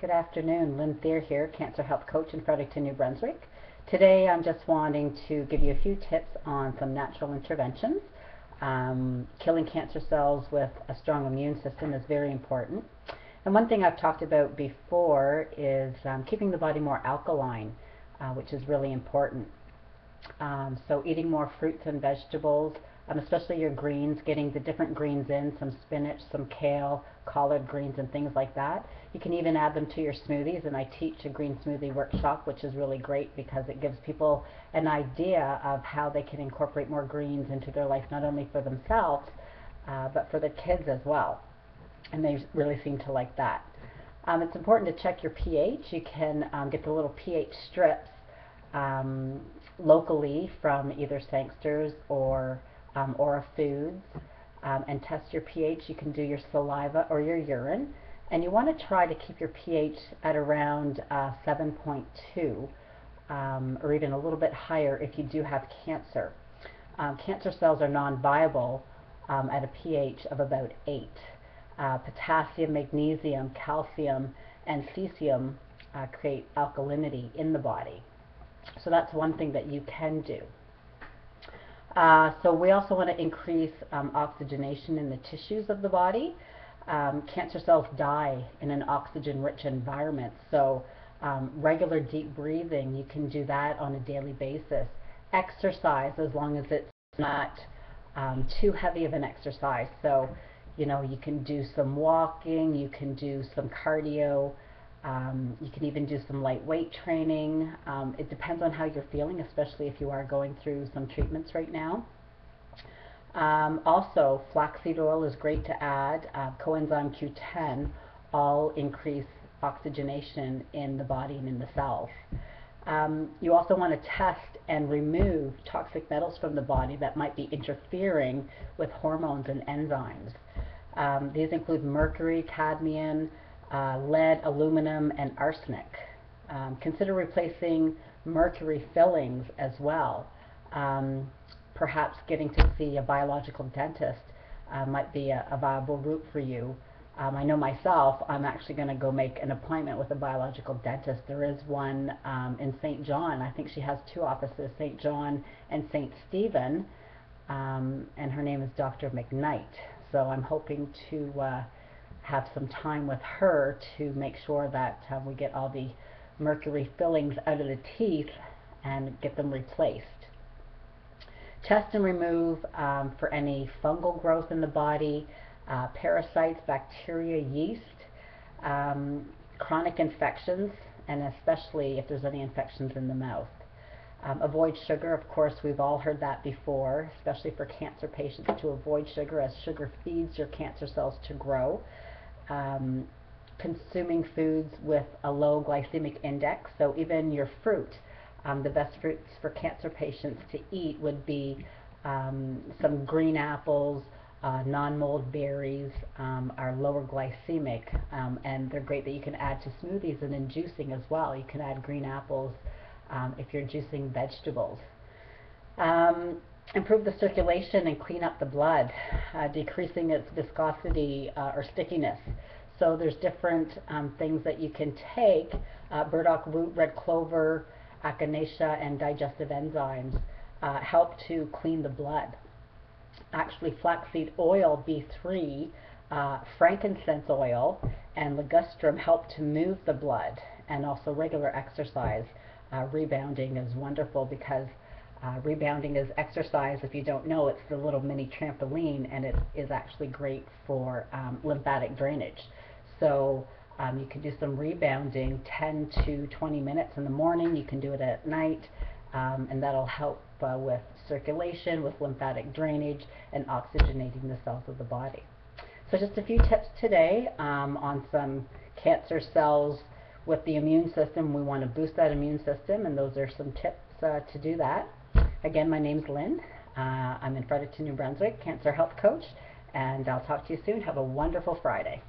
Good afternoon, Lynn Thier here, Cancer Health Coach in Fredericton, New Brunswick. Today I'm just wanting to give you a few tips on some natural interventions. Killing cancer cells with a strong immune system is very important. And one thing I've talked about before is keeping the body more alkaline, which is really important. So eating more fruits and vegetables, especially your greens, getting the different greens in, some spinach, some kale, collard greens and things like that. You can even add them to your smoothies, and I teach a green smoothie workshop, which is really great because it gives people an idea of how they can incorporate more greens into their life, not only for themselves, but for the kids as well. And they really seem to like that. It's important to check your pH. You can get the little pH strips locally from either Sangster's or Aura Foods, and test your pH. You can do your saliva or your urine, and you want to try to keep your pH at around 7.2, or even a little bit higher if you do have cancer. Cancer cells are non-viable at a pH of about 8. Potassium, magnesium, calcium, and cesium create alkalinity in the body. So that's one thing that you can do. So we also want to increase oxygenation in the tissues of the body. Cancer cells die in an oxygen-rich environment, so regular deep breathing, you can do that on a daily basis. Exercise, as long as it's not too heavy of an exercise. So, you know, you can do some walking, you can do some cardio, you can even do some light weight training. It depends on how you're feeling, especially if you are going through some treatments right now. Also, flaxseed oil is great to add. Coenzyme Q10 all increase oxygenation in the body and in the cells. You also want to test and remove toxic metals from the body that might be interfering with hormones and enzymes. These include mercury, cadmium, lead, aluminum, and arsenic. Consider replacing mercury fillings as well. Perhaps getting to see a biological dentist might be a viable route for you. I know myself, I'm actually going to go make an appointment with a biological dentist. There is one in St. John. I think she has 2 offices, St. John and St. Stephen, and her name is Dr. McKnight. So I'm hoping to have some time with her to make sure that we get all the mercury fillings out of the teeth and get them replaced. Test and remove for any fungal growth in the body, parasites, bacteria, yeast, chronic infections, and especially if there's any infections in the mouth. Avoid sugar. Of course, we've all heard that before, especially for cancer patients, to avoid sugar, as sugar feeds your cancer cells to grow. Consuming foods with a low glycemic index, so even your fruit. The best fruits for cancer patients to eat would be some green apples, non-mold berries are lower glycemic, and they're great that you can add to smoothies and in juicing as well. You can add green apples if you're juicing vegetables. Improve the circulation and clean up the blood, decreasing its viscosity or stickiness. So there's different things that you can take. Burdock root, red clover, echinacea, and digestive enzymes help to clean the blood. Actually, flaxseed oil, B3, frankincense oil, and ligustrum help to move the blood, and also regular exercise. Rebounding is wonderful because rebounding is exercise. If you don't know, it's the little mini trampoline, and it is actually great for lymphatic drainage. So you can do some rebounding 10 to 20 minutes in the morning. You can do it at night, and that'll help with circulation, with lymphatic drainage, and oxygenating the cells of the body. So just a few tips today on some cancer cells with the immune system. We want to boost that immune system, and those are some tips to do that. Again, my name's Lynn. I'm in Fredericton, New Brunswick, Cancer Health Coach, and I'll talk to you soon. Have a wonderful Friday.